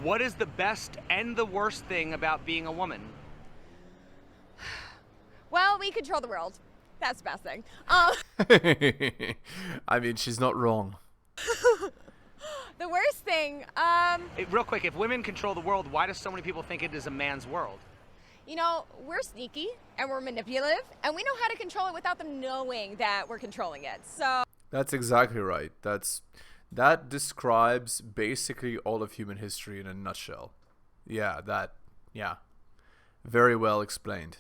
What is the best and the worst thing about being a woman? Well, we control the world. That's the best thing. I mean, she's not wrong. The worst thing, Real quick, if women control the world, why do so many people think it is a man's world? you know, we're sneaky and we're manipulative, and we know how to control it without them knowing that we're controlling it. So That's exactly right. That describes basically all of human history in a nutshell. Yeah. Very well explained.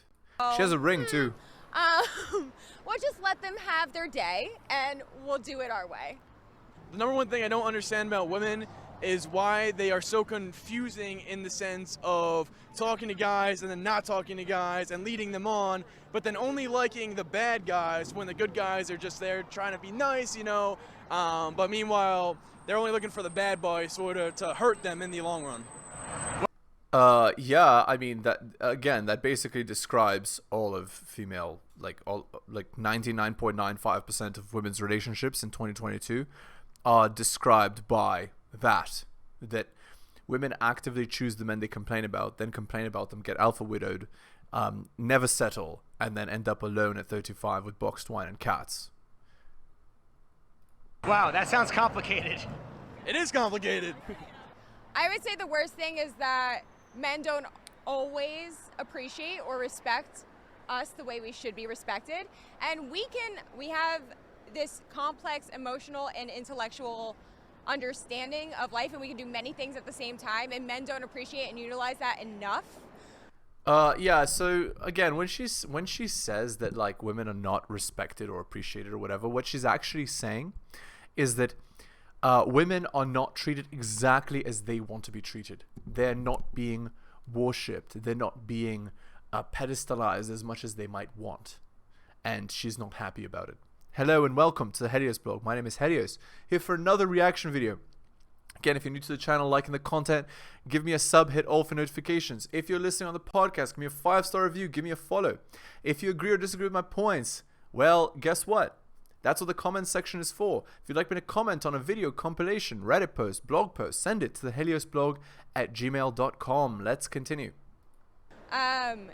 She has a ring too. we'll just let them have their day, and we'll do it our way. The number one thing I don't understand about women is why they are so confusing in the sense of talking to guys and then not talking to guys and leading them on, but then only liking the bad guys when the good guys are just there trying to be nice, you know. But meanwhile, they're only looking for the bad boy sort of to hurt them in the long run. Yeah, I mean that basically describes all of female, like 99.95% of women's relationships in 2022 are described by that women actively choose the men they complain about, then complain about them, get alpha widowed, never settle, and then end up alone at 35 with boxed wine and cats. Wow, that sounds complicated. It is complicated. I would say the worst thing is that men don't always appreciate or respect us the way we should be respected. And we have this complex emotional and intellectual understanding of life, and we can do many things at the same time, and men don't appreciate and utilize that enough. Yeah, so again, when she says that like women are not respected or appreciated or whatever, what she's actually saying is that women are not treated exactly as they want to be treated. They're not being worshipped. They're not being pedestalized as much as they might want. And she's not happy about it. Hello and welcome to the Helios blog. My name is Helios, here for another reaction video. Again, if you're new to the channel, liking the content, give me a sub, hit all for notifications. If you're listening on the podcast, give me a 5-star review, give me a follow. If you agree or disagree with my points, well, guess what? That's what the comment section is for. If you'd like me to comment on a video, compilation, Reddit post, blog post, send it to theheliosblog@gmail.com. Let's continue.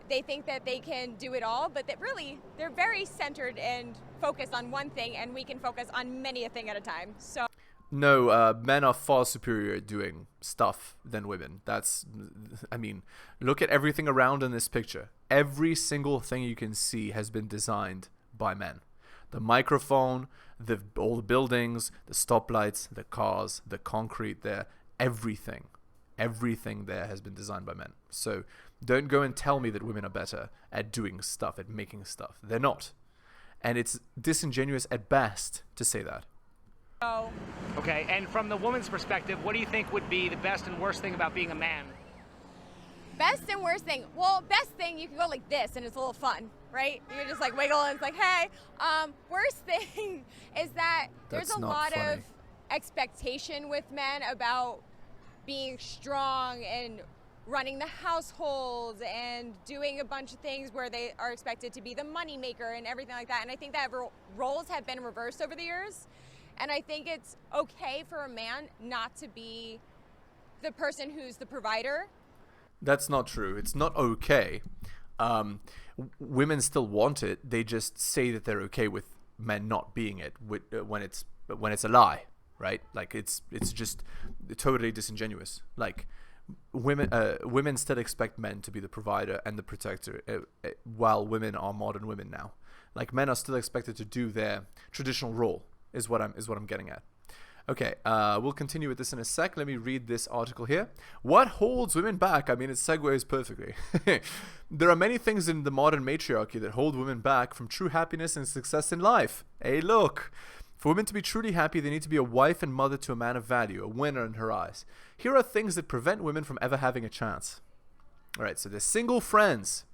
They think that they can do it all, but that really they're very centered and focused on one thing, and we can focus on many a thing at a time. So No, men are far superior at doing stuff than women. I mean, look at everything around in this picture. Every single thing you can see has been designed by men. The microphone, all the buildings, the stoplights, the cars, the concrete there, everything there has been designed by men. So don't go and tell me that women are better at doing stuff, at making stuff. They're not. And it's disingenuous at best to say that. Okay, and from the woman's perspective, what do you think would be the best and worst thing about being a man? best and worst thing. Well, best thing, you can go like this and it's a little fun, right? You can just like wiggle and it's like, hey. Worst thing is that there's a lot of expectation with men about being strong and running the household and doing a bunch of things where they are expected to be the money maker and everything like that. And I think that roles have been reversed over the years. And I think it's okay for a man not to be the person who's the provider. That's not true. It's not okay. Women still want it. They just say that they're okay with men not being it when it's a lie, right? Like it's just totally disingenuous. Like women still expect men to be the provider and the protector, while women are modern women now. Like men are still expected to do their traditional role. Is what I'm getting at. Okay, we'll continue with this in a sec. Let me read this article here. What holds women back? I mean, it segues perfectly. There are many things in the modern matriarchy that hold women back from true happiness and success in life. Hey, look. For women to be truly happy, they need to be a wife and mother to a man of value, a winner in her eyes. Here are things that prevent women from ever having a chance. All right, so there's single friends.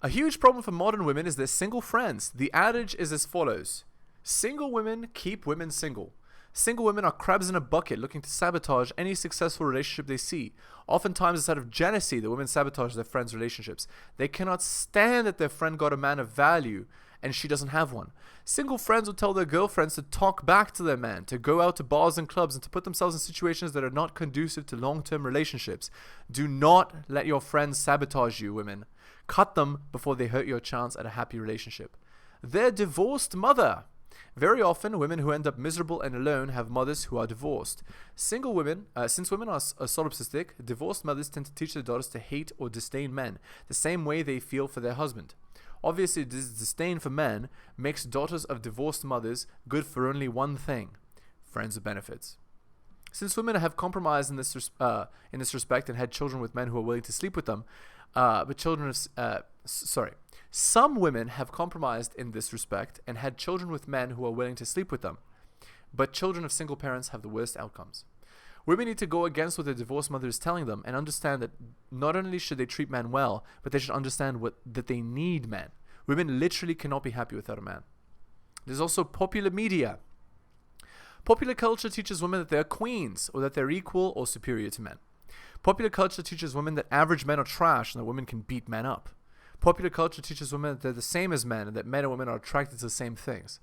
A huge problem for modern women is their single friends. The adage is as follows. Single women keep women single. Single women are crabs in a bucket looking to sabotage any successful relationship they see. Oftentimes it's out of jealousy that women sabotage their friends' relationships. They cannot stand that their friend got a man of value and she doesn't have one. Single friends will tell their girlfriends to talk back to their man, to go out to bars and clubs, and to put themselves in situations that are not conducive to long-term relationships. Do not let your friends sabotage you, women. Cut them before they hurt your chance at a happy relationship. Their divorced mother. Very often, women who end up miserable and alone have mothers who are divorced. Single women, since women are solipsistic, divorced mothers tend to teach their daughters to hate or disdain men, the same way they feel for their husband. Obviously, this disdain for men makes daughters of divorced mothers good for only one thing: friends with benefits. Since women have compromised in this respect and had children with men who are willing to sleep with them, some women have compromised in this respect and had children with men who are willing to sleep with them, but children of single parents have the worst outcomes. Women need to go against what their divorced mother is telling them and understand that not only should they treat men well, but they should understand that they need men. Women literally cannot be happy without a man. There's also popular media. Popular culture teaches women that they're queens or that they're equal or superior to men. Popular culture teaches women that average men are trash and that women can beat men up. Popular culture teaches women that they're the same as men and that men and women are attracted to the same things.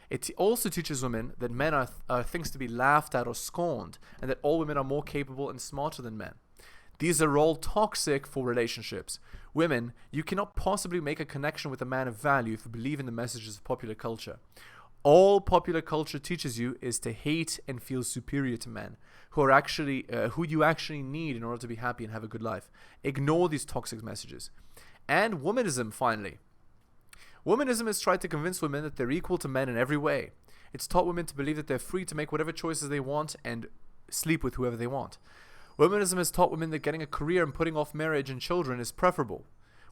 It also teaches women that men are things to be laughed at or scorned, and that all women are more capable and smarter than men. These are all toxic for relationships. Women, you cannot possibly make a connection with a man of value if you believe in the messages of popular culture. All popular culture teaches you is to hate and feel superior to men, who you actually need in order to be happy and have a good life. Ignore these toxic messages. And womanism, finally. Womanism has tried to convince women that they're equal to men in every way. It's taught women to believe that they're free to make whatever choices they want and sleep with whoever they want. Womanism has taught women that getting a career and putting off marriage and children is preferable.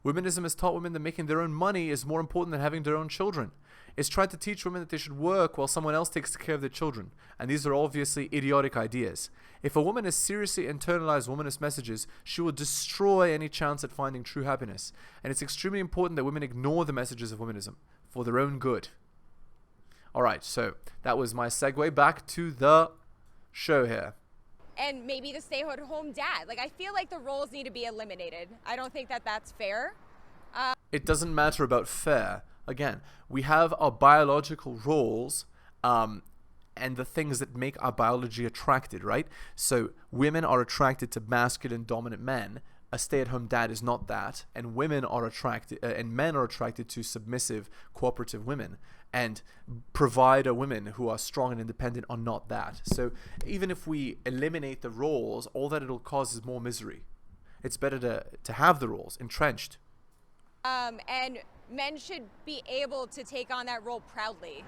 Womanism has taught women that making their own money is more important than having their own children. It's tried to teach women that they should work while someone else takes care of their children. And these are obviously idiotic ideas. If a woman has seriously internalized womanist messages, she will destroy any chance at finding true happiness. And it's extremely important that women ignore the messages of womanism for their own good. Alright, so that was my segue back to the show here. And maybe the stay-at-home dad. Like, I feel like the roles need to be eliminated. I don't think that that's fair. It doesn't matter about fair. Again, we have our biological roles and the things that make our biology attracted, right? So women are attracted to masculine dominant men. A stay-at-home dad is not that, and women are attracted and men are attracted to submissive, cooperative women. And provider women who are strong and independent are not that. So even if we eliminate the roles, all that it'll cause is more misery. It's better to have the roles entrenched. And men should be able to take on that role proudly.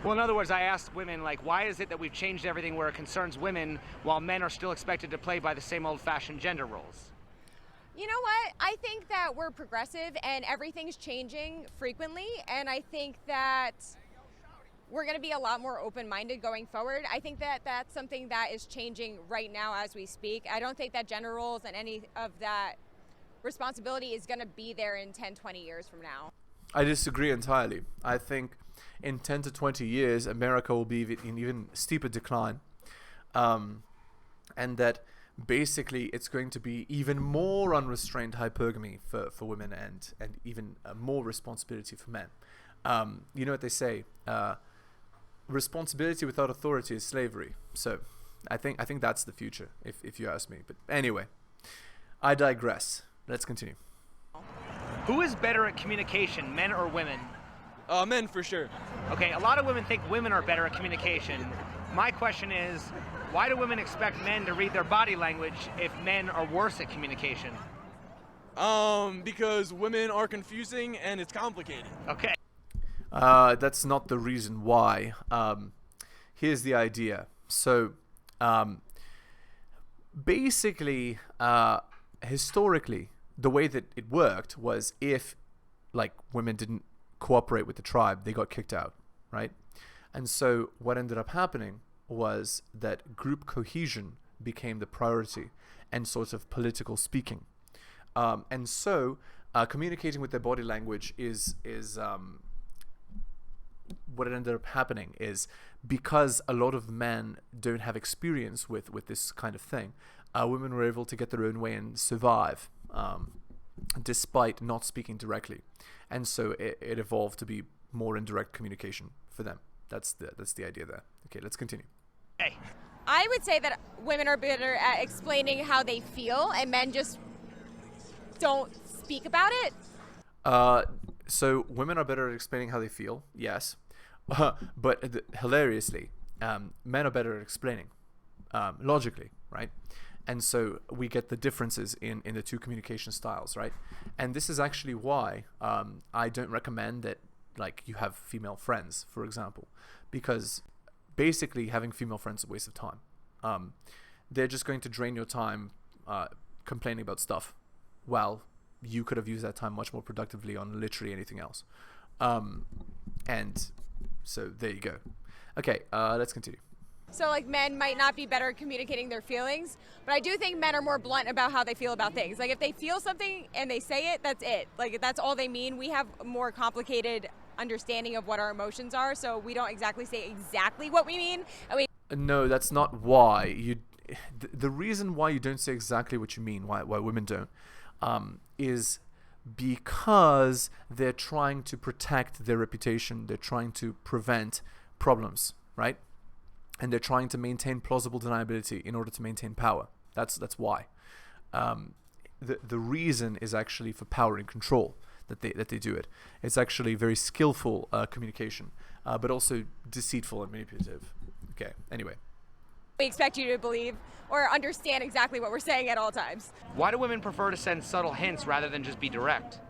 Well, in other words, I asked women, like, why is it that we've changed everything where it concerns women while men are still expected to play by the same old-fashioned gender roles? You know what? I think that we're progressive and everything's changing frequently, and I think that we're going to be a lot more open-minded going forward. I think that that's something that is changing right now as we speak. I don't think that gender roles and any of that responsibility is going to be there in 10, 20 years from now. I disagree entirely. I think in 10 to 20 years, America will be in even steeper decline. And that basically it's going to be even more unrestrained hypergamy for women and even more responsibility for men. You know what they say, responsibility without authority is slavery. So I think that's the future, if you ask me. But anyway, I digress. Let's continue. Who is better at communication, men or women? Men for sure. Okay, a lot of women think women are better at communication. My question is, why do women expect men to read their body language if men are worse at communication? Because women are confusing and it's complicated. Okay. That's not the reason why. Here's the idea. So, basically, historically, the way that it worked was if, like, women didn't cooperate with the tribe, they got kicked out, right? And so what ended up happening was that group cohesion became the priority and sort of political speaking. And so communicating with their body language is what ended up happening is because a lot of men don't have experience with this kind of thing, women were able to get their own way and survive despite not speaking directly. And so it evolved to be more indirect communication for them. That's the idea there. Okay, let's continue. Hey. I would say that women are better at explaining how they feel, and men just don't speak about it. So women are better at explaining how they feel, yes, but hilariously, men are better at explaining logically, right? And so we get the differences in the two communication styles, right? And this is actually why I don't recommend that, like, you have female friends, for example, because basically having female friends is a waste of time. They're just going to drain your time complaining about stuff. Well, you could have used that time much more productively on literally anything else. And so there you go. Okay, let's continue. So like men might not be better at communicating their feelings, but I do think men are more blunt about how they feel about things. Like if they feel something and they say it, that's it. Like that's all they mean. We have a more complicated understanding of what our emotions are, so we don't exactly say exactly what we mean. No, that's not why. The reason why you don't say exactly what you mean, why women don't, is because they're trying to protect their reputation. They're trying to prevent problems, right? And they're trying to maintain plausible deniability in order to maintain power. That's why. The reason is actually for power and control that they do it. It's actually very skillful communication, but also deceitful and manipulative. Okay. Anyway. We expect you to believe or understand exactly what we're saying at all times. Why do women prefer to send subtle hints rather than just be direct?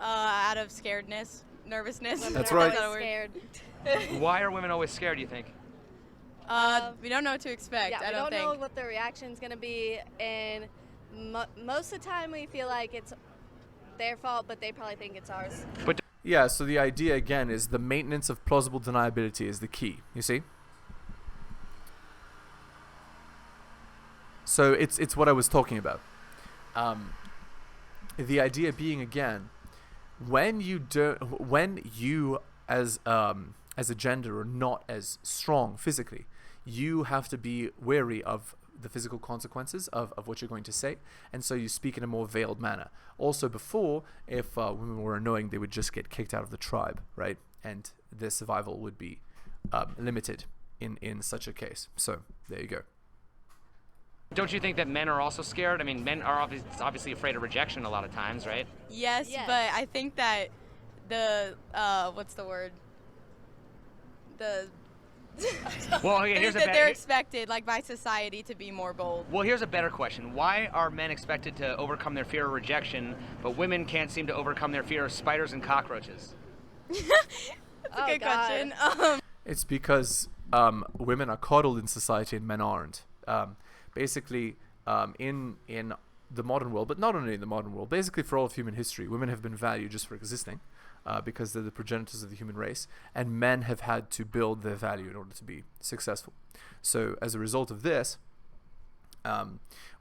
Out of scaredness, nervousness. That's right. Scared. Why are women always scared, do you think? We don't know what to expect. Yeah, I don't think. know what the reaction's going to be, and most of the time we feel like it's their fault, but they probably think it's ours. But Yeah, so the idea again is the maintenance of plausible deniability is the key, you see? So it's what I was talking about. The idea being again, when you as a gender are not as strong physically, you have to be wary of the physical consequences of what you're going to say, and so you speak in a more veiled manner. Also before, if women were annoying, they would just get kicked out of the tribe, right? And their survival would be limited in such a case. So there you go. don't you think that men are also scared? I mean, men are obviously afraid of rejection a lot of times, right? Yes, Yes. but I think that the what's the word? The Well, okay, I here's think a that they're better. expected, like by society, to be more bold. Well, here's a better question. Why are men expected to overcome their fear of rejection, but women can't seem to overcome their fear of spiders and cockroaches? That's a Oh, good God. question. It's because women are coddled in society and men aren't. Basically, in the modern world, but not only in the modern world, basically for all of human history, women have been valued just for existing because they're the progenitors of the human race, and men have had to build their value in order to be successful. So as a result of this,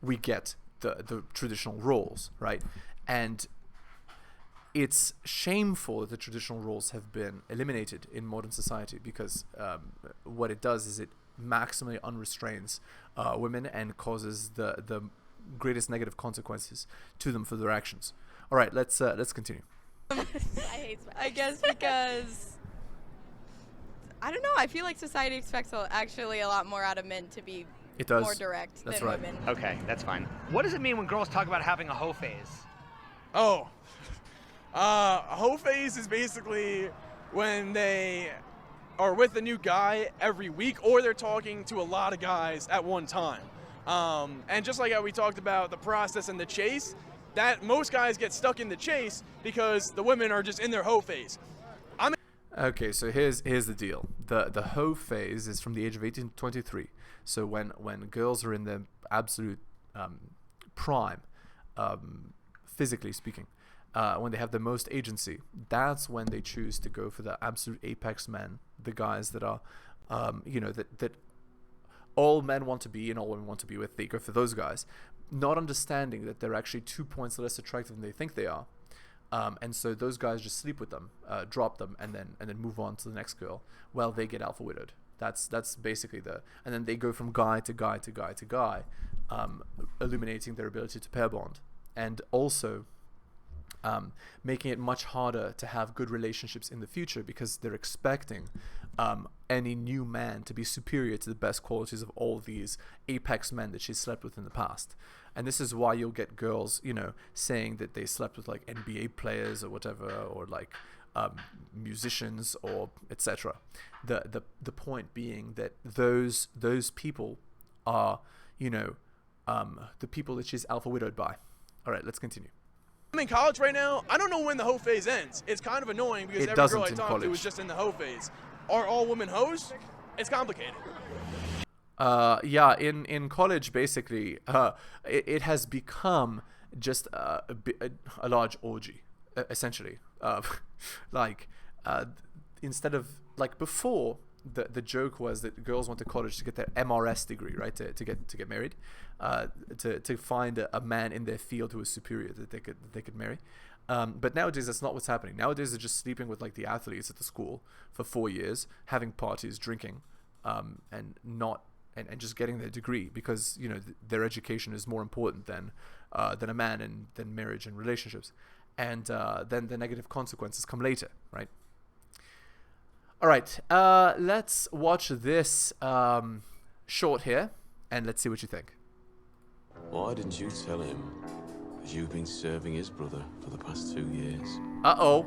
we get the traditional roles, right? And it's shameful that the traditional roles have been eliminated in modern society because what it does is it maximally unrestrains women and causes the greatest negative consequences to them for their actions. All right, let's continue. I hate spiders. I guess because I don't know. I feel like society expects actually a lot more out of men to be It does. more direct That's than right. women. Okay, that's fine. What does it mean when girls talk about having a hoe phase? Oh. A hoe phase is basically when they are with a new guy every week or they're talking to a lot of guys at one time. And just like how we talked about the process and the chase, that most guys get stuck in the chase because the women are just in their hoe phase. Okay, so here's the deal. The hoe phase is from the age of 18 to 23. So when girls are in their absolute prime, physically speaking, when they have the most agency, that's when they choose to go for the absolute apex men, the guys that are, that all men want to be and all women want to be with. They go for those guys, not understanding that they're actually 2 points less attractive than they think they are. And so those guys just sleep with them, drop them, and then move on to the next girl. Well, they get alpha widowed. That's basically and then they go from guy to guy to guy to guy, illuminating their ability to pair bond. And also, making it much harder to have good relationships in the future because they're expecting any new man to be superior to the best qualities of all these apex men that she slept with in the past. And this is why you'll get girls, you know, saying that they slept with like NBA players or whatever, or like musicians or etc. The point being that those people are, you know, the people that she's alpha widowed by. All right, let's continue. I'm in college right now. I don't know when the hoe phase ends. It's kind of annoying because every girl I talk to is just in the hoe phase. Are all women hoes? It's complicated. Yeah, in college, basically, it has become just a large orgy, essentially. Instead of, like, before, the joke was that girls went to college to get their MRS degree, right? To get married, to find a man in their field who was superior that they could marry. But nowadays that's not what's happening. Nowadays they're just sleeping with like the athletes at the school for 4 years, having parties, drinking, and just getting their degree because, you know, their education is more important than a man and than marriage and relationships. And then the negative consequences come later, right? All right, let's watch this short here, and let's see what you think. Why didn't you tell him that you've been serving his brother for the past 2 years? Uh-oh.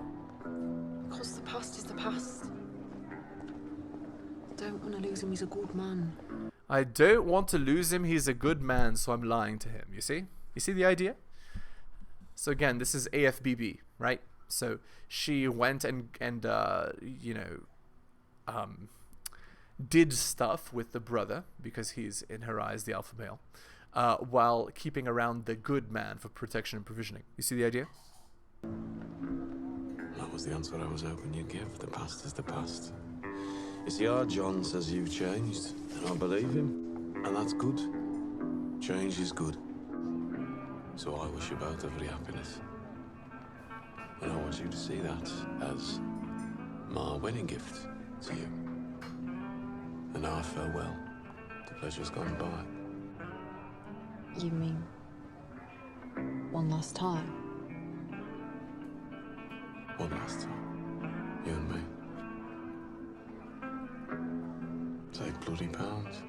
Because the past is the past. Don't want to lose him, he's a good man. I don't want to lose him, he's a good man, so I'm lying to him, you see? You see the idea? So again, this is AFBB, right? So she went and you know, did stuff with the brother because he's, in her eyes, the alpha male, while keeping around the good man for protection and provisioning. You see the idea? That was the answer I was hoping you'd give. The past is the past. You see, our John says you've changed, and I believe him, and that's good. Change is good. So I wish you both every happiness. And I want you to see that as my wedding gift to you. And our farewell to pleasures gone by. You mean one last time? One last time. You and me. Take bloody pounds.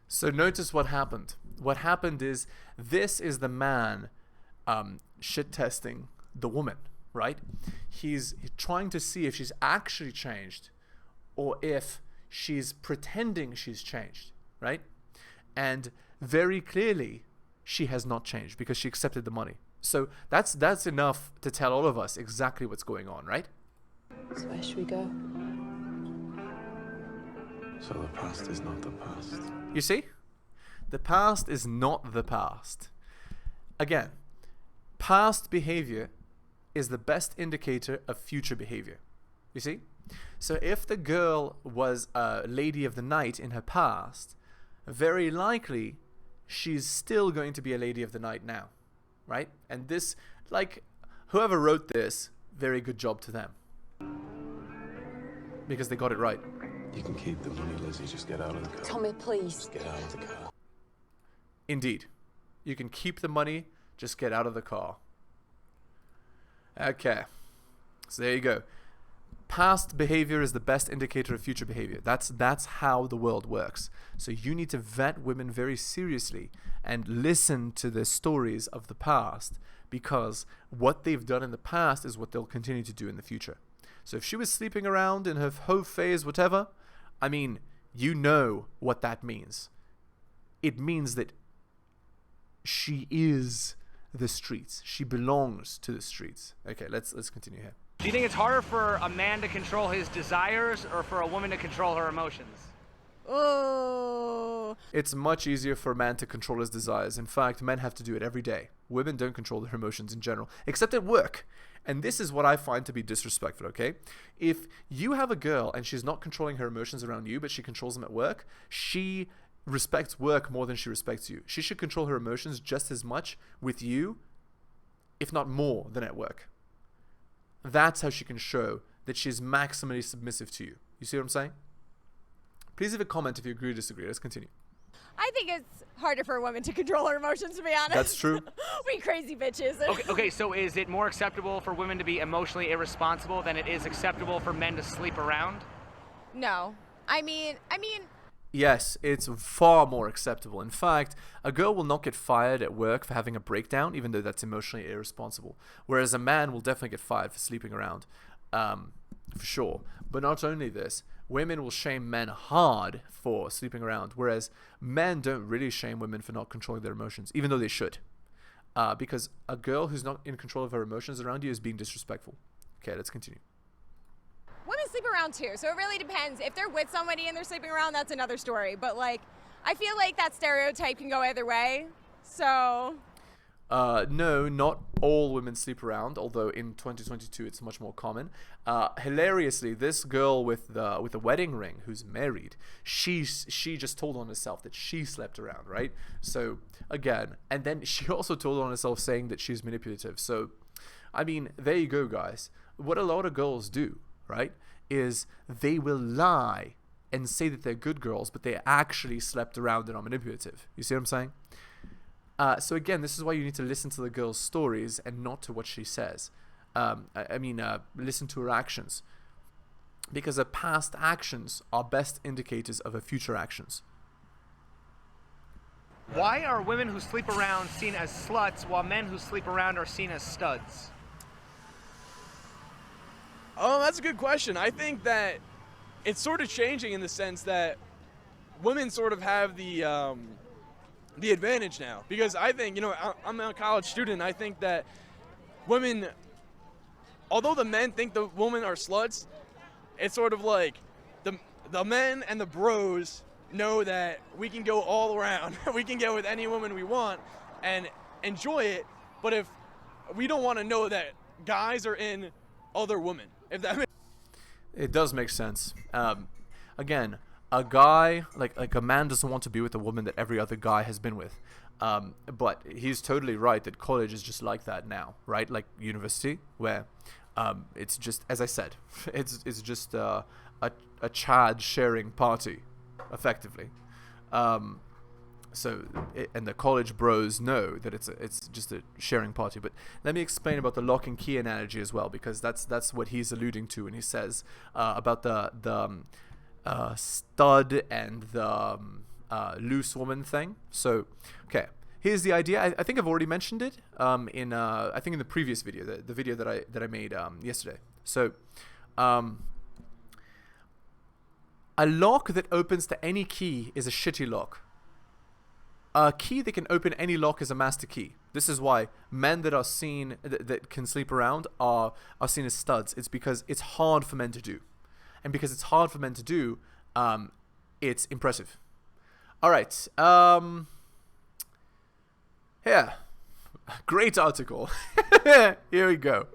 So notice what happened. What happened is, this is the man shit testing the woman, right? He's trying to see if she's actually changed or if she's pretending she's changed, right? And very clearly she has not changed because she accepted the money. So that's enough to tell all of us exactly what's going on, right? So where should we go? So the past is not the past. You see? The past is not the past. Again, past behavior is the best indicator of future behavior. You see? So if the girl was a lady of the night in her past, very likely she's still going to be a lady of the night now, right? And this, like, whoever wrote this, very good job to them. Because they got it right. You can keep the money, Lizzie. Just get out of the car. Tommy, please. Just get out of the car. Indeed. You can keep the money, just get out of the car. Okay. So there you go. Past behavior is the best indicator of future behavior. That's how the world works. So you need to vet women very seriously and listen to the stories of the past, because what they've done in the past is what they'll continue to do in the future. So if she was sleeping around in her hoe phase, whatever, I mean, you know what that means. It means that she is the streets. She belongs to the streets. Okay, let's continue here. Do you think it's harder for a man to control his desires or for a woman to control her emotions? Oh. It's much easier for a man to control his desires. In fact, men have to do it every day. Women don't control their emotions in general, except at work. And this is what I find to be disrespectful, okay? If you have a girl and she's not controlling her emotions around you, but she controls them at work, she respects work more than she respects you. She should control her emotions just as much with you, if not more, than at work. That's how she can show that she's maximally submissive to you. You see what I'm saying? Please leave a comment if you agree or disagree. Let's continue. I think it's harder for a woman to control her emotions, to be honest. That's true. We crazy bitches. Okay, so is it more acceptable for women to be emotionally irresponsible than it is acceptable for men to sleep around? No. I mean, Yes, it's far more acceptable. In fact, a girl will not get fired at work for having a breakdown, even though that's emotionally irresponsible. Whereas a man will definitely get fired for sleeping around, for sure. But not only this, women will shame men hard for sleeping around, whereas men don't really shame women for not controlling their emotions, even though they should. Because a girl who's not in control of her emotions around you is being disrespectful. Okay, let's continue. women sleep around too, so it really depends. If they're with somebody and they're sleeping around, that's another story. But like, I feel like that stereotype can go either way. So. No, not all women sleep around, although in 2022 it's much more common. Hilariously, this girl with a wedding ring who's married, she just told on herself that she slept around, right? So again, and then she also told on herself saying that she's manipulative. So, I mean, there you go, guys. What a lot of girls do, right, is they will lie and say that they're good girls, but they actually slept around and are manipulative. You see what I'm saying? So again, this is why you need to listen to the girl's stories and not to what she says. Listen to her actions. Because her past actions are best indicators of her future actions. Why are women who sleep around seen as sluts while men who sleep around are seen as studs? Oh, that's a good question. I think that it's sort of changing in the sense that women sort of have the advantage now, because I think, I'm a college student. I think that women, although the men think the women are sluts, it's sort of like the men and the bros know that we can go all around. We can get with any woman we want and enjoy it. But if we don't want to know that guys are in other women, if that makes It does make sense. Again, a guy, like a man doesn't want to be with a woman that every other guy has been with. But he's totally right that college is just like that now, right? Like university, where it's just, as I said, it's just a Chad sharing party, effectively. And the college bros know that it's just a sharing party. But let me explain about the lock and key analogy as well, because that's what he's alluding to when he says about the stud and the loose woman thing. So, okay, here's the idea. I think I've already mentioned it in the previous video, the video that I made yesterday. So, a lock that opens to any key is a shitty lock. A key that can open any lock is a master key. This is why men that are seen that can sleep around are seen as studs. It's because it's hard for men to do. And because it's hard for men to do, it's impressive. All right. Here. Great article. Here we go.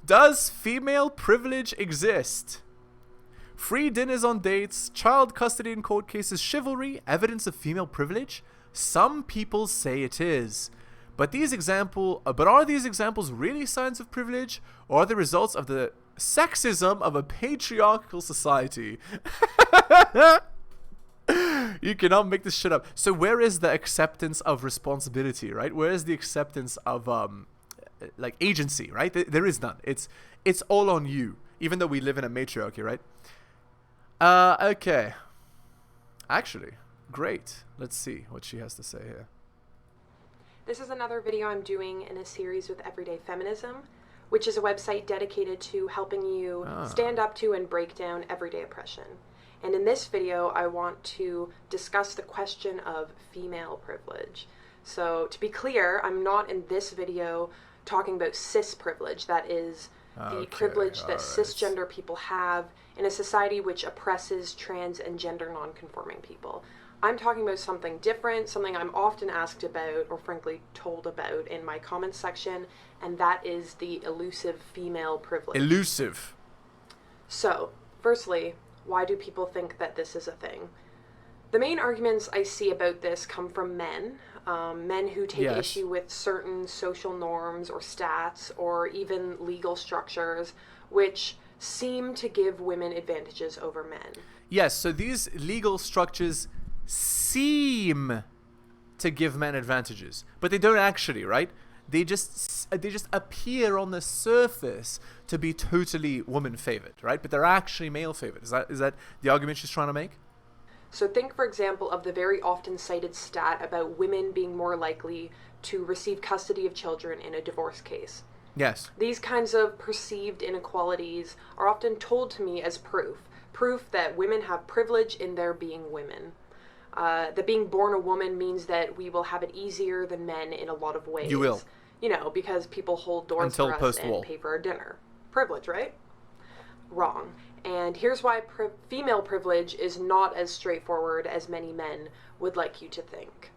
Does female privilege exist? Free dinners on dates, child custody in court cases, chivalry, evidence of female privilege? Some people say it is. But are these examples really signs of privilege, or are they results of the sexism of a patriarchal society? You cannot make this shit up. So where is the acceptance of responsibility, right? Where is the acceptance of agency, right? There is none. It's all on you, even though we live in a matriarchy, right? Okay. Actually, great. Let's see what she has to say here. This is another video I'm doing in a series with Everyday Feminism, which is a website dedicated to helping you stand up to and break down everyday oppression. And in this video, I want to discuss the question of female privilege. So to be clear, I'm not in this video talking about cis privilege. That is the privilege that cisgender people have in a society which oppresses trans and gender non-conforming people. I'm talking about something different, something I'm often asked about, or frankly told about in my comments section, and that is the elusive female privilege. Elusive. So, firstly, why do people think that this is a thing? The main arguments I see about this come from men. men who take Yes. issue with certain social norms or stats or even legal structures which seem to give women advantages over men. Yes, so these legal structures seem to give men advantages, but they don't actually, right? They just appear on the surface to be totally woman favored, right? But they're actually male favored. Is that the argument she's trying to make? So think, for example, of the very often cited stat about women being more likely to receive custody of children in a divorce case. Yes. These kinds of perceived inequalities are often told to me as proof that women have privilege in their being women. That being born a woman means that we will have it easier than men in a lot of ways. You will. You know, because people hold doors Until for us post-war. and pay for our dinner. Privilege, right? Wrong. And here's why female privilege is not as straightforward as many men would like you to think.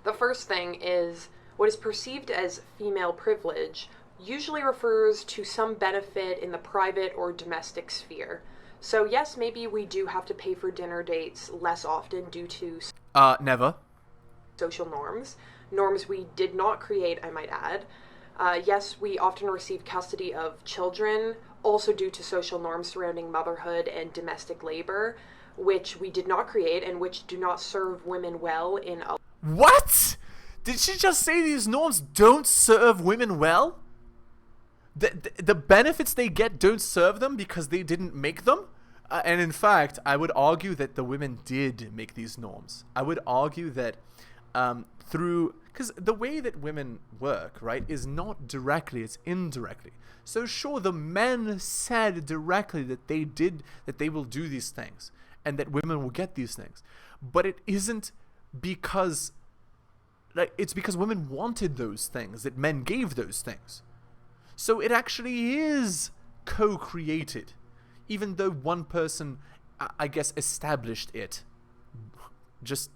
The first thing is, what is perceived as female privilege usually refers to some benefit in the private or domestic sphere. So yes, maybe we do have to pay for dinner dates less often due to Never. social norms we did not create, I might add. Yes, we often receive custody of children, also due to social norms surrounding motherhood and domestic labor, which we did not create and which do not serve women well in a... What? Did she just say these norms don't serve women well? The benefits they get don't serve them because they didn't make them? And in fact, I would argue that the women did make these norms. I would argue that because the way that women work, right, is not directly, it's indirectly. So sure, the men said directly that they will do these things and that women will get these things. But it isn't because, like, it's because women wanted those things that men gave those things. So it actually is co-created, even though one person, I guess, established it. Just,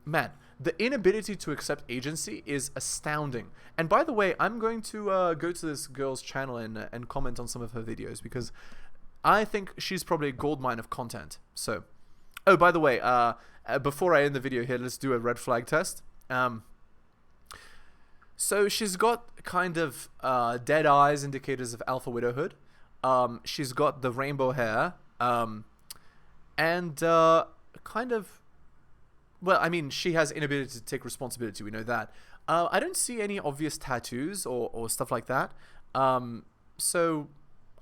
man, the inability to accept agency is astounding. And by the way, I'm going to go to this girl's channel and comment on some of her videos because I think she's probably a goldmine of content. So, oh, by the way, before I end the video here, let's do a red flag test. So she's got kind of dead eyes, indicators of alpha widowhood. She's got the rainbow hair, and kind of, well, I mean, she has inability to take responsibility. We know that. I don't see any obvious tattoos or stuff like that. So,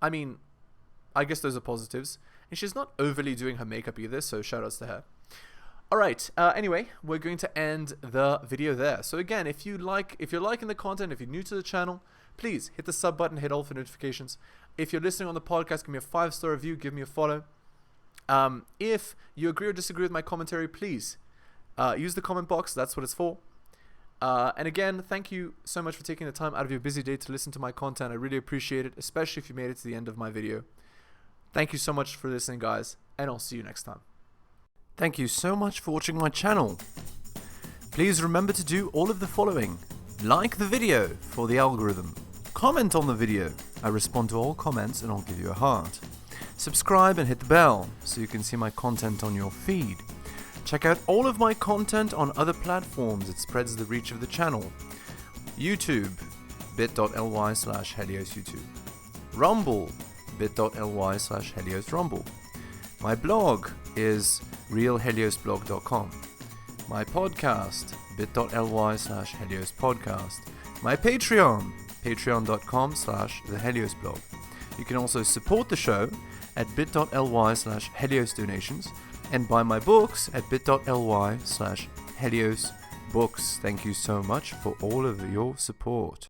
I mean, I guess those are positives. And she's not overly doing her makeup either, so shout outs to her. Alright, anyway, we're going to end the video there. So again, if you're liking the content, if you're new to the channel, please hit the sub button, hit all for notifications. If you're listening on the podcast, give me a 5-star review, give me a follow. If you agree or disagree with my commentary, please use the comment box, that's what it's for. And again, thank you so much for taking the time out of your busy day to listen to my content. I really appreciate it, especially if you made it to the end of my video. Thank you so much for listening, guys, and I'll see you next time. Thank you so much for watching my channel. Please remember to do all of the following. Like the video for the algorithm. Comment on the video. I respond to all comments and I'll give you a heart. Subscribe and hit the bell so you can see my content on your feed. Check out all of my content on other platforms. It spreads the reach of the channel. YouTube, bit.ly/heliosyoutube. Rumble, bit.ly/heliosrumble. My blog is realheliosblog.com. My podcast, bit.ly/heliospodcast. My Patreon, patreon.com/theheliosblog. You can also support the show at bit.ly/heliosdonations and buy my books at bit.ly/heliosbooks. Thank you so much for all of your support.